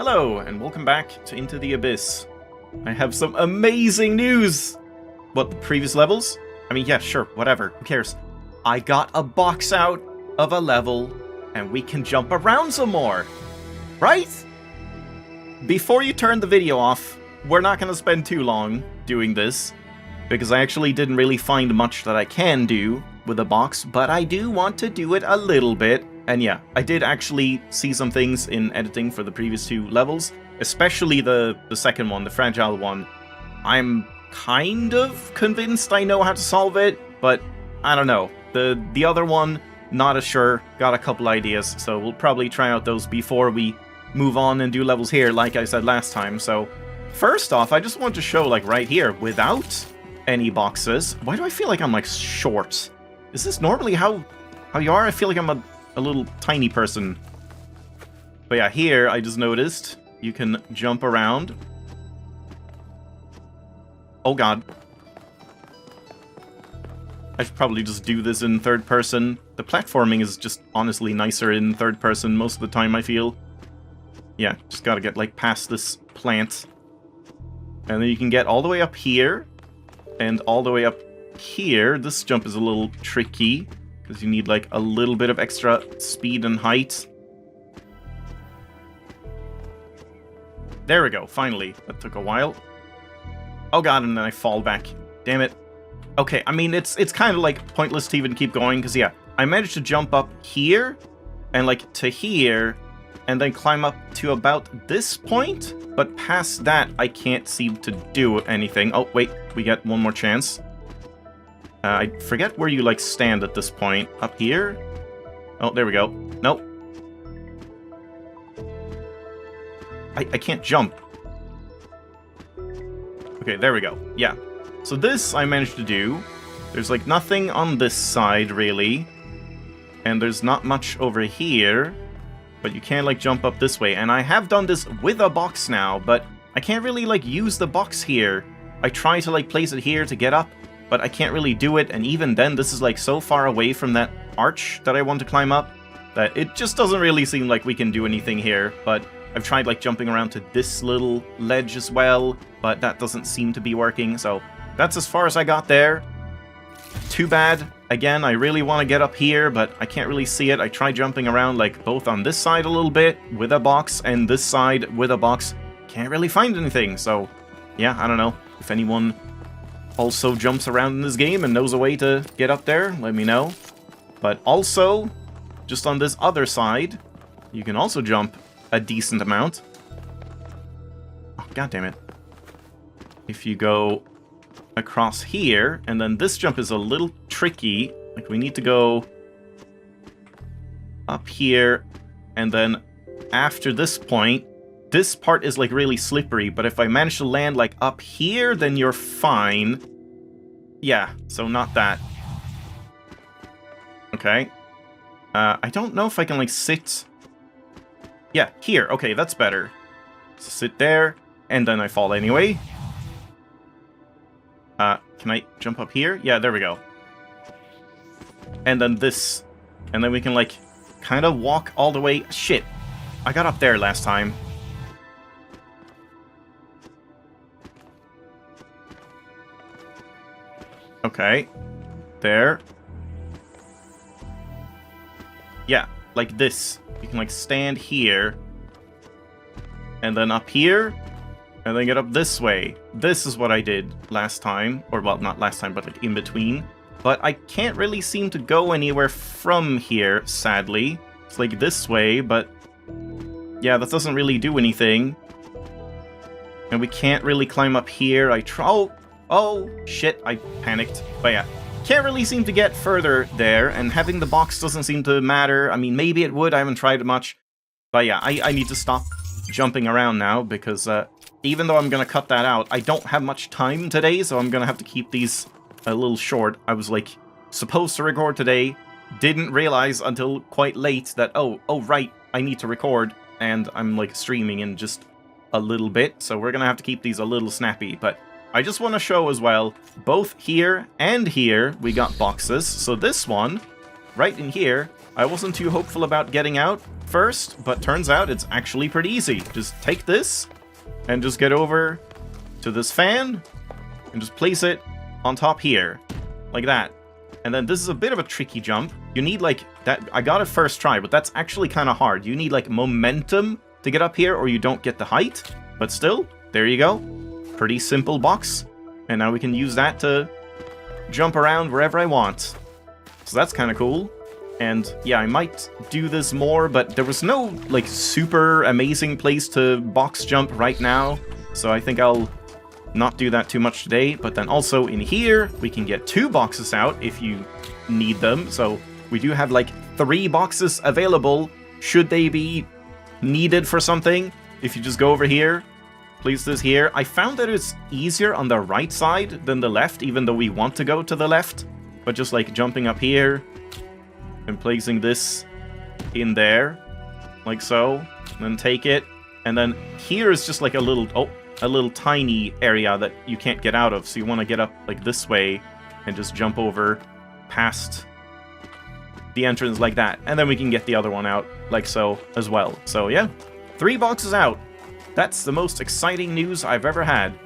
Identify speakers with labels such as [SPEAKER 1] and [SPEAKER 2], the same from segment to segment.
[SPEAKER 1] Hello, and welcome back to Into the Abyss. I have some amazing news! What, the previous levels? I mean, yeah, sure, whatever, who cares? I got a box out of a level, and we can jump around some more! Right? Before you turn the video off, we're not gonna spend too long doing this, because I actually didn't really find much that I can do with a box, but I do want to do it a little bit. And yeah, I did actually see some things in editing for the previous two levels, especially the second one, the fragile one. I'm kind of convinced I know how to solve it, but I don't know. The other one, not as sure, got a couple ideas, so we'll probably try out those before we move on and do levels here, like I said last time. So first off, I just want to show, like, right here, without any boxes. Why do I feel like I'm, like, short? Is this normally how you are? I feel like I'm a little tiny person. But yeah, here, I just noticed, you can jump around. Oh god. I should probably just do this in third person. The platforming is just honestly nicer in third person most of the time, I feel. Yeah, just gotta get, like, past this plant. And then you can get all the way up here, and all the way up here. This jump is a little tricky, because you need, like, a little bit of extra speed and height. There we go, finally. That took a while. Oh god, and then I fall back. Damn it. Okay, I mean, it's kind of, like, pointless to even keep going, because, yeah, I managed to jump up here, and, like, to here, and then climb up to about this point, but past that, I can't seem to do anything. Oh, wait, we get one more chance. I forget where you, like, stand at this point. Up here? Oh, there we go. Nope. I can't jump. Okay, there we go. Yeah. So this I managed to do. There's, like, nothing on this side, really. And there's not much over here. But you can, like, jump up this way. And I have done this with a box now, but I can't really, like, use the box here. I try to, like, place it here to get up, but I can't really do it, and even then, this is, like, so far away from that arch that I want to climb up, that it just doesn't really seem like we can do anything here. But I've tried, like, jumping around to this little ledge as well, but that doesn't seem to be working, so that's as far as I got there. Too bad. Again, I really want to get up here, but I can't really see it. I tried jumping around, like, both on this side a little bit with a box, and this side with a box. Can't really find anything, so yeah, I don't know. If anyone also jumps around in this game and knows a way to get up there, let me know. But also, just on this other side, you can also jump a decent amount. Oh, god damn it. If you go across here, and then this jump is a little tricky. Like, we need to go up here, and then after this point, this part is, like, really slippery, but if I manage to land, like, up here, then you're fine. Yeah, so not that. Okay. I don't know if I can, like, sit... Yeah, here. Okay, that's better. So sit there, and then I fall anyway. Can I jump up here? Yeah, there we go. And then this. And then we can, like, kind of walk all the way... Shit. I got up there last time. Okay. There. Yeah, like this. You can, like, stand here. And then up here. And then get up this way. This is what I did last time. Or, well, not last time, but, like, in between. But I can't really seem to go anywhere from here, sadly. It's, like, this way, but... yeah, that doesn't really do anything. And we can't really climb up here. I try... Oh, shit, I panicked. But yeah, can't really seem to get further there, and having the box doesn't seem to matter. I mean, maybe it would, I haven't tried it much. But yeah, I need to stop jumping around now, because even though I'm gonna cut that out, I don't have much time today, so I'm gonna have to keep these a little short. I was, like, supposed to record today, didn't realize until quite late that, oh right, I need to record, and I'm, like, streaming in just a little bit, so we're gonna have to keep these a little snappy. But I just want to show as well, both here and here, we got boxes. So this one, right in here, I wasn't too hopeful about getting out first, but turns out it's actually pretty easy. Just take this and just get over to this fan and just place it on top here, like that. And then this is a bit of a tricky jump. You need like that. I got it first try, but that's actually kind of hard. You need like momentum to get up here or you don't get the height. But still, there you go. Pretty simple box. And now we can use that to jump around wherever I want. So that's kind of cool. And yeah, I might do this more, but there was no like super amazing place to box jump right now. So I think I'll not do that too much today. But then also in here, we can get 2 boxes out if you need them. So we do have like 3 boxes available should they be needed for something. If you just go over here, place this here. I found that it's easier on the right side than the left, even though we want to go to the left. But just like jumping up here and placing this in there, like so, and then take it. And then here is just like a little tiny area that you can't get out of. So you want to get up like this way and just jump over past the entrance like that. And then we can get the other one out like so as well. So yeah, 3 boxes out. That's the most exciting news I've ever had.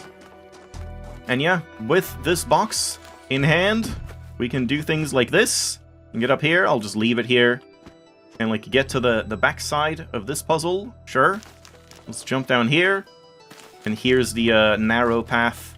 [SPEAKER 1] And yeah, with this box in hand, we can do things like this. And get up here, I'll just leave it here. And like get to the back side of this puzzle, sure. Let's jump down here. And here's the narrow path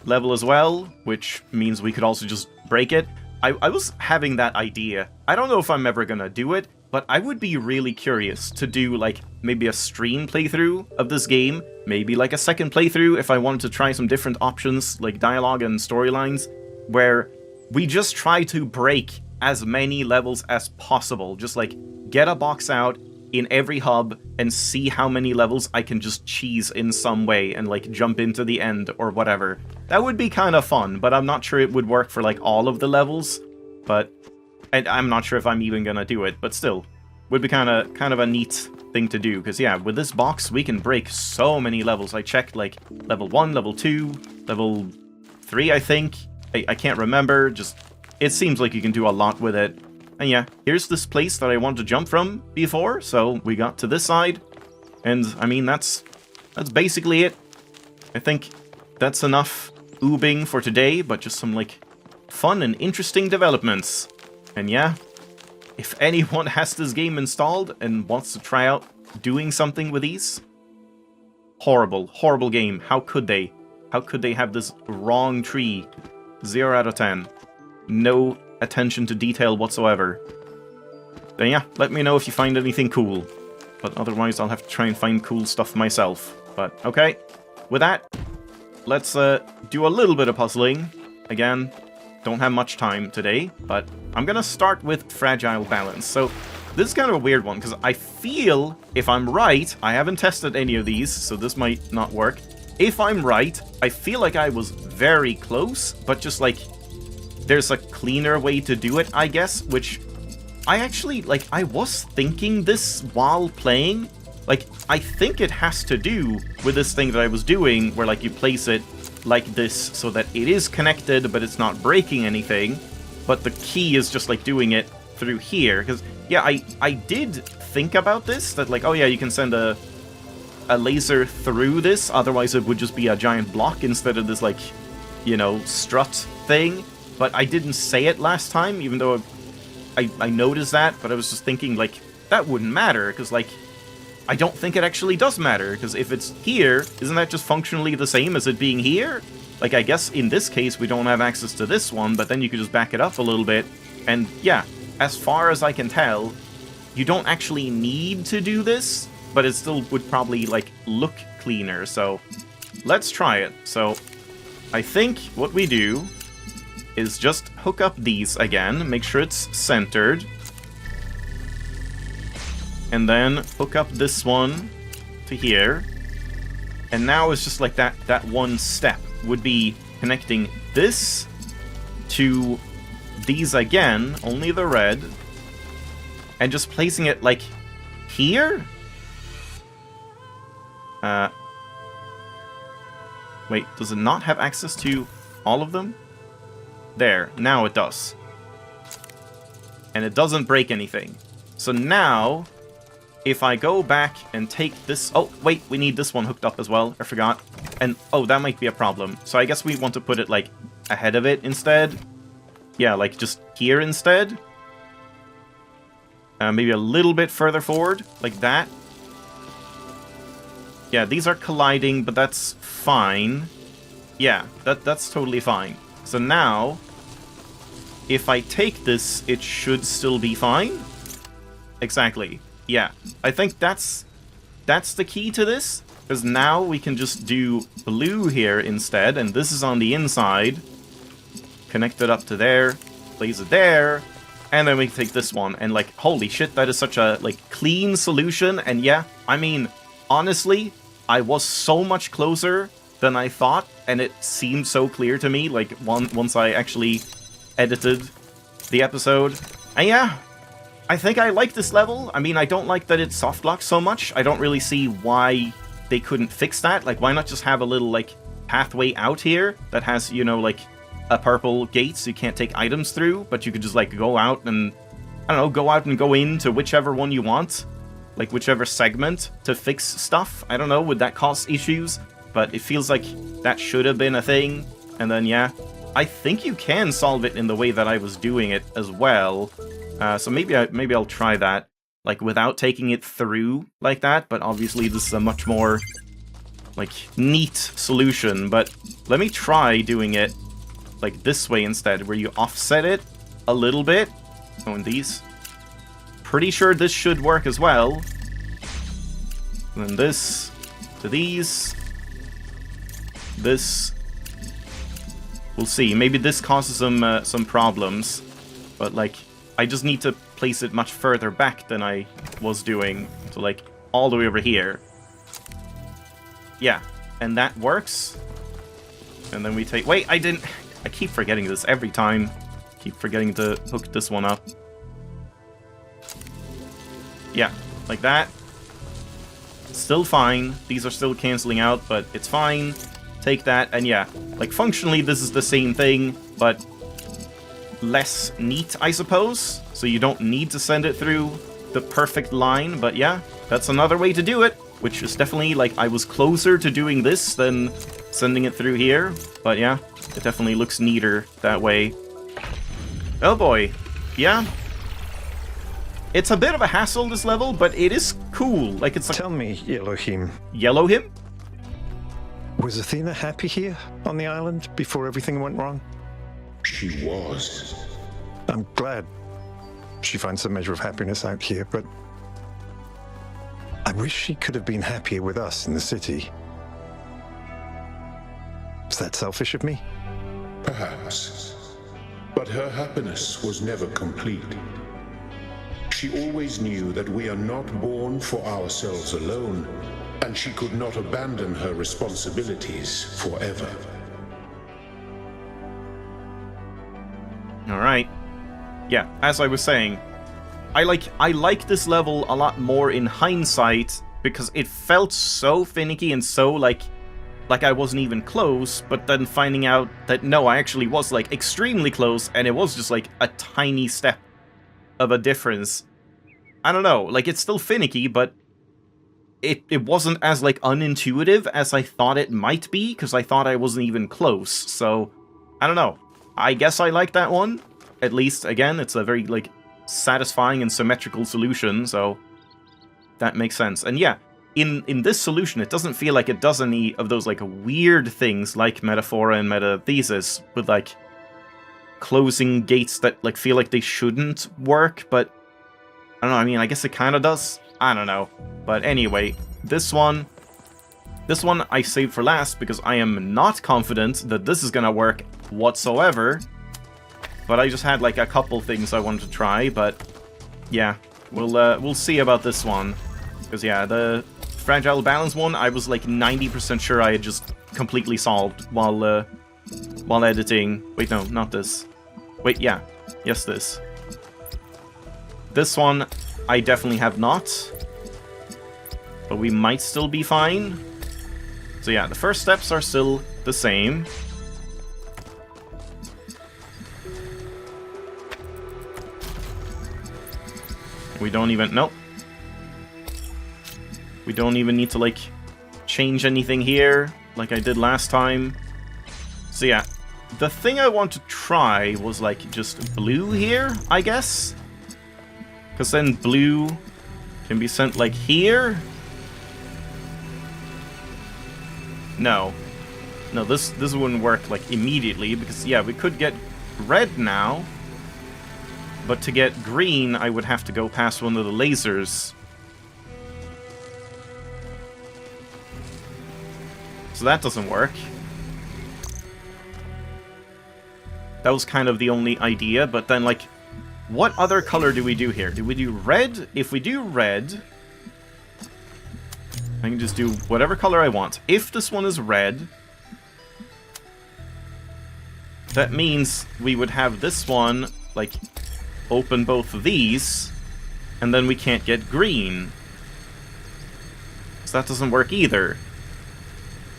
[SPEAKER 1] level as well, which means we could also just break it. I was having that idea. I don't know if I'm ever gonna do it, but I would be really curious to do like maybe a stream playthrough of this game, maybe like a second playthrough if I wanted to try some different options like dialogue and storylines, where we just try to break as many levels as possible. Just like get a box out in every hub and see how many levels I can just cheese in some way and like jump into the end or whatever. That would be kind of fun, but I'm not sure it would work for like all of the levels. But and I'm not sure if I'm even gonna do it, but still would be kind of a neat thing to do, because yeah, with this box we can break so many levels. I checked like level 1, level 2, level 3 I think. I can't remember, just it seems like you can do a lot with it. And yeah, here's this place that I wanted to jump from before, so we got to this side. And I mean, that's basically it. I think that's enough oobing for today, but just some like fun and interesting developments. And yeah, if anyone has this game installed and wants to try out doing something with these, horrible, horrible game. How could they? How could they have this wrong tree? 0 out of 10. No attention to detail whatsoever. Then yeah, let me know if you find anything cool. But otherwise I'll have to try and find cool stuff myself. But okay, with that, let's do a little bit of puzzling. Again, don't have much time today, but I'm gonna start with Fragile Balance. So this is kind of a weird one, because I feel, if I'm right, I haven't tested any of these, so this might not work. If I'm right, I feel like I was very close, but just like, there's a cleaner way to do it, I guess, which I actually, like, I was thinking this while playing. Like, I think it has to do with this thing that I was doing, where, like, you place it like this so that it is connected, but it's not breaking anything. But the key is just, like, doing it through here. Because, yeah, I did think about this, that, like, oh yeah, you can send a laser through this, otherwise it would just be a giant block instead of this, like, you know, strut thing. But I didn't say it last time, even though I noticed that, but I was just thinking, like, that wouldn't matter, because, like, I don't think it actually does matter, because if it's here, isn't that just functionally the same as it being here? Like, I guess in this case we don't have access to this one, but then you could just back it up a little bit, and yeah, as far as I can tell, you don't actually need to do this, but it still would probably, like, look cleaner, so let's try it. So, I think what we do is just hook up these again, make sure it's centered, and then hook up this one to here, and now it's just like that one step would be connecting this to these again, only the red, and just placing it, like, here? Wait, does it not have access to all of them? There, now it does. And it doesn't break anything. So now, if I go back and take this... Oh, wait, we need this one hooked up as well. I forgot. And, oh, that might be a problem. So I guess we want to put it, like, ahead of it instead. Yeah, like, just here instead. Maybe a little bit further forward, like that. Yeah, these are colliding, but that's fine. Yeah, that's totally fine. So now, if I take this, it should still be fine. Exactly. Yeah, I think that's the key to this. Because now we can just do blue here instead, and this is on the inside. Connect it up to there, place it there, and then we can take this one. And like, holy shit, that is such a like clean solution. And yeah, I mean, honestly, I was so much closer than I thought, and it seemed so clear to me, like, once I actually edited the episode. And yeah, I think I like this level. I mean, I don't like that it's softlocked so much. I don't really see why they couldn't fix that. Like, why not just have a little, like, pathway out here that has, you know, like, a purple gate so you can't take items through, but you could just, like, go out and, I don't know, go out and go into whichever one you want. Like, whichever segment to fix stuff. I don't know, would that cause issues? But it feels like that should have been a thing. And then, yeah, I think you can solve it in the way that I was doing it as well. So maybe I'll try that, like, without taking it through like that. But obviously this is a much more, like, neat solution. But let me try doing it, like, this way instead, where you offset it a little bit. Oh, and these. Pretty sure this should work as well. And then this to these. This. We'll see. Maybe this causes some problems. But, like, I just need to place it much further back than I was doing. So, like, all the way over here. Yeah. And that works. And then we take... Wait, I didn't... I keep forgetting this every time. Keep forgetting to hook this one up. Yeah, like that. Still fine. These are still canceling out, but it's fine. Take that, and yeah. Like, functionally, this is the same thing, but less neat, I suppose. So you don't need to send it through the perfect line, but yeah, that's another way to do it, which is definitely, like, I was closer to doing this than sending it through here, but yeah, it definitely looks neater that way. Oh boy, yeah. It's a bit of a hassle, this level, but it is cool. Like, it's like...
[SPEAKER 2] Tell me, Elohim.
[SPEAKER 1] Yellowhim?
[SPEAKER 2] Was Athena happy here on the island before everything went wrong?
[SPEAKER 3] She was.
[SPEAKER 2] I'm glad she finds some measure of happiness out here, but I wish she could have been happier with us in the city. Is that selfish of me?
[SPEAKER 3] Perhaps. But her happiness was never complete. She always knew that we are not born for ourselves alone, and she could not abandon her responsibilities forever.
[SPEAKER 1] Alright. Yeah, as I was saying, I like this level a lot more in hindsight, because it felt so finicky and so, like I wasn't even close, but then finding out that, no, I actually was, like, extremely close, and it was just, like, a tiny step of a difference. I don't know, like, it's still finicky, but it wasn't as, like, unintuitive as I thought it might be, because I thought I wasn't even close, so, I don't know. I guess I like that one. At least, again, it's a very, like, satisfying and symmetrical solution, so that makes sense. And yeah, in this solution, it doesn't feel like it does any of those, like, weird things like Metaphora and Metathesis, with, like, closing gates that, like, feel like they shouldn't work, but I don't know, I mean, I guess it kind of does. I don't know. But anyway, this one I saved for last because I am not confident that this is gonna work whatsoever. But I just had, like, a couple things I wanted to try, but yeah, we'll see about this one. Because yeah, the Fragile Balance one, I was like 90% sure I had just completely solved while editing. Wait, no, not this. Wait, yeah. Yes, this. This one, I definitely have not. But we might still be fine. So yeah, the first steps are still the same. We don't even... Nope. We don't even need to, like, change anything here, like I did last time. So yeah, the thing I want to try was, like, just blue here, I guess? Because then blue can be sent, like, here? No. No, this wouldn't work, like, immediately, because, yeah, we could get red now, but to get green, I would have to go past one of the lasers. So that doesn't work. That was kind of the only idea, but then, like, what other color do we do here? Do we do red? If we do red, I can just do whatever color I want. If this one is red, that means we would have this one, like, open both of these, and then we can't get green. So that doesn't work either.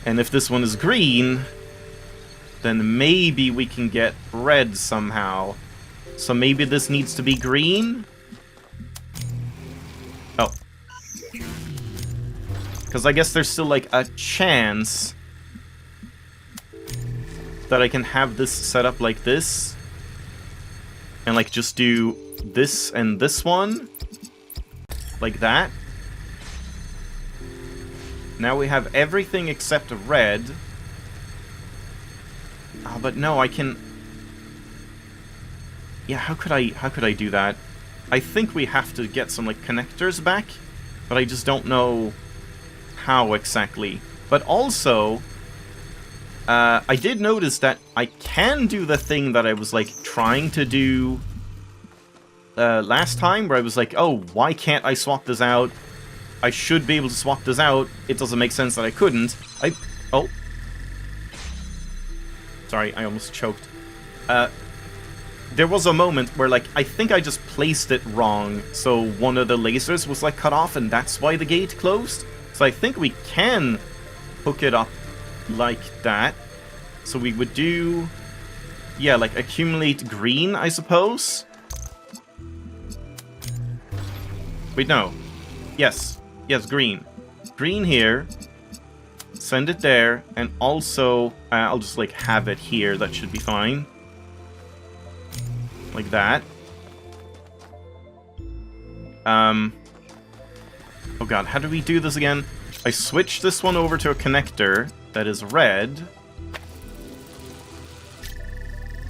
[SPEAKER 1] And if this one is green, then maybe we can get red somehow. So maybe this needs to be green? Oh. Because I guess there's still, like, a chance that I can have this set up like this. And, like, just do this and this one. Like that. Now we have everything except red. Oh, but no, I can... Yeah, how could I do that? I think we have to get some, like, connectors back, but I just don't know how exactly. But also, I did notice that I can do the thing that I was, like, trying to do last time, where I was like, oh, why can't I swap this out? I should be able to swap this out. It doesn't make sense that I couldn't. Oh. Sorry, I almost choked. There was a moment where, like, I think I just placed it wrong, so one of the lasers was, like, cut off, and that's why the gate closed. So I think we can hook it up like that. So we would do... Yeah, like, accumulate green, I suppose? Wait, no. Yes. Yes, green. Green here. Send it there. And also, I'll just, like, have it here. That should be fine. Like that. Oh god, how do we do this again? I switch this one over to a connector that is red.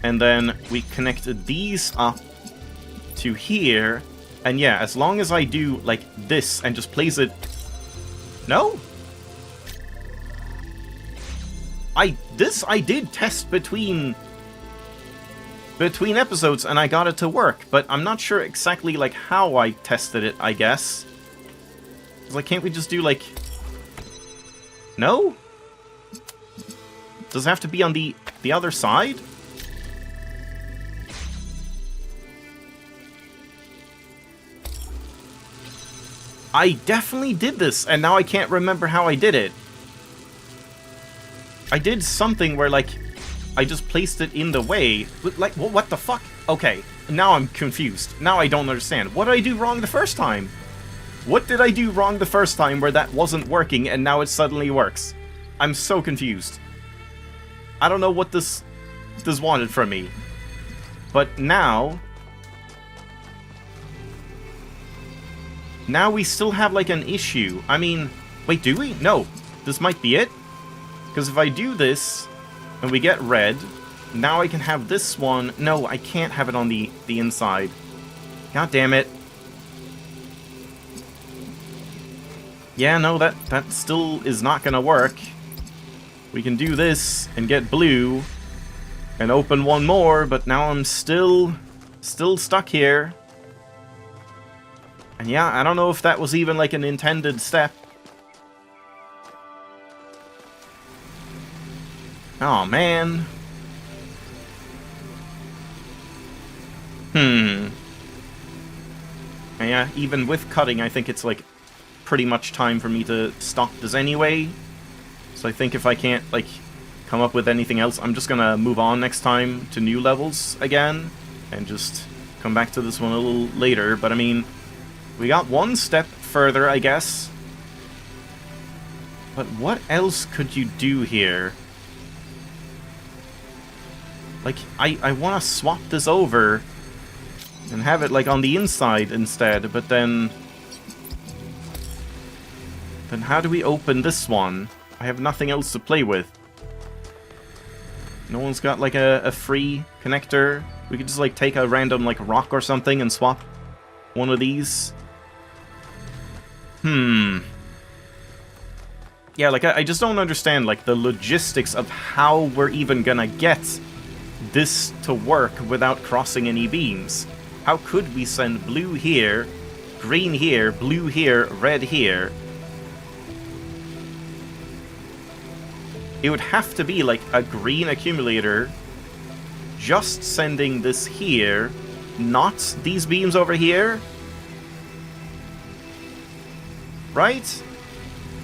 [SPEAKER 1] And then we connect these up to here. And yeah, as long as I do, like, this and just place it... No? I did test between episodes and I got it to work, but I'm not sure exactly, like, how I tested it, I guess. It's like, can't we just do, like... No? Does it have to be on the other side? I definitely did this, and now I can't remember how I did it. I did something where, like, I just placed it in the way. Like, what the fuck? Okay, now I'm confused. Now I don't understand. What did I do wrong the first time? What did I do wrong the first time where that wasn't working, and now it suddenly works? I'm so confused. I don't know what this wanted from me. But now... Now we still have, like, an issue. I mean, wait, do we? No. This might be it. Because if I do this, and we get red, now I can have this one. No, I can't have it on the inside. God damn it. Yeah, no, that still is not gonna work. We can do this, and get blue, and open one more, but now I'm still stuck here. And yeah, I don't know if that was even, like, an intended step. Oh, man. And yeah, even with cutting, I think it's, like, pretty much time for me to stop this anyway. So I think if I can't, like, come up with anything else, I'm just gonna move on next time to new levels again. And just come back to this one a little later. But I mean... We got one step further, I guess. But what else could you do here? Like, I want to swap this over and have it, like, on the inside instead, but then... Then how do we open this one? I have nothing else to play with. No one's got, like, a free connector? We could just, like, take a random, like, rock or something and swap one of these? Yeah, like, I just don't understand, like, the logistics of how we're even gonna get this to work without crossing any beams. How could we send blue here, green here, blue here, red here? It would have to be, like, a green accumulator just sending this here, not these beams over here. Right?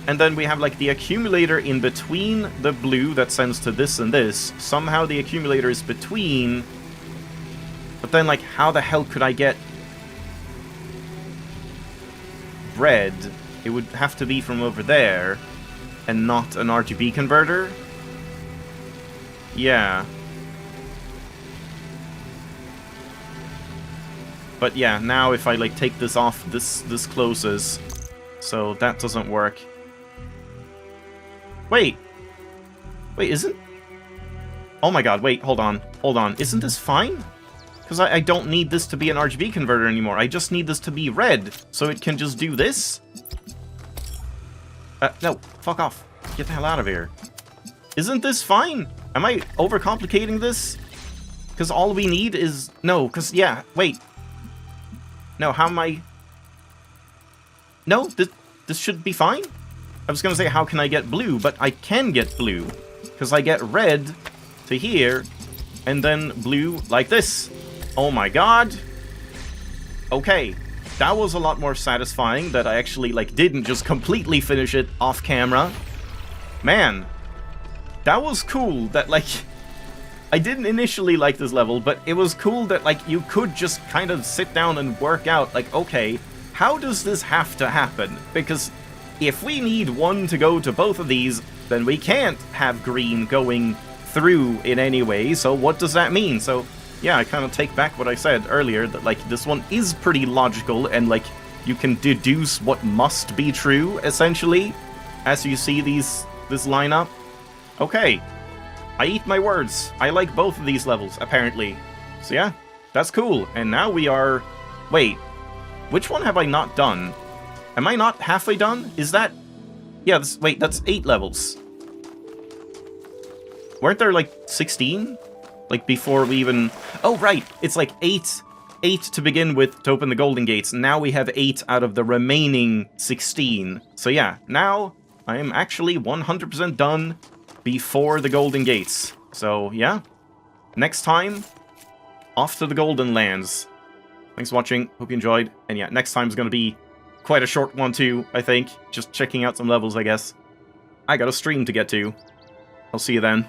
[SPEAKER 1] And then we have, like, the accumulator in between the blue that sends to this and this. Somehow the accumulator is between. But then, like, how the hell could I get red? It would have to be from over there and not an RGB converter. Yeah. But yeah, now if I, like, take this off, this closes. So that doesn't work. Wait, isn't... Oh my god, wait, hold on. Isn't this fine? Because I don't need this to be an RGB converter anymore. I just need this to be red, so it can just do this? No, fuck off. Get the hell out of here. Isn't this fine? Am I overcomplicating this? Because all we need is... No, because, yeah, wait. No, how am I... No, this should be fine? I was gonna say, how can I get blue? But I can get blue. Because I get red to here, and then blue like this. Oh my god. Okay. That was a lot more satisfying that I actually, like, didn't just completely finish it off camera. Man. That was cool that, like... I didn't initially like this level, but it was cool that, like, you could just kind of sit down and work out, like, okay, how does this have to happen? Because if we need one to go to both of these, then we can't have green going through in any way, so what does that mean? So, yeah, I kind of take back what I said earlier, that, like, this one is pretty logical, and, like, you can deduce what must be true, essentially, as you see this lineup. Okay. I eat my words. I like both of these levels, apparently. So yeah, that's cool. And now we are... Wait, which one have I not done? Am I not halfway done? Is that... Yeah, wait, that's 8 levels. Weren't there, like, 16? Like, before we even... Oh, right, it's like 8 to begin with to open the Golden Gates. Now we have 8 out of the remaining 16. So yeah, now I am actually 100% done before the Golden Gates. So, yeah. Next time, off to the Golden Lands. Thanks for watching. Hope you enjoyed. And yeah, next time is going to be quite a short one too, I think. Just checking out some levels, I guess. I got a stream to get to. I'll see you then.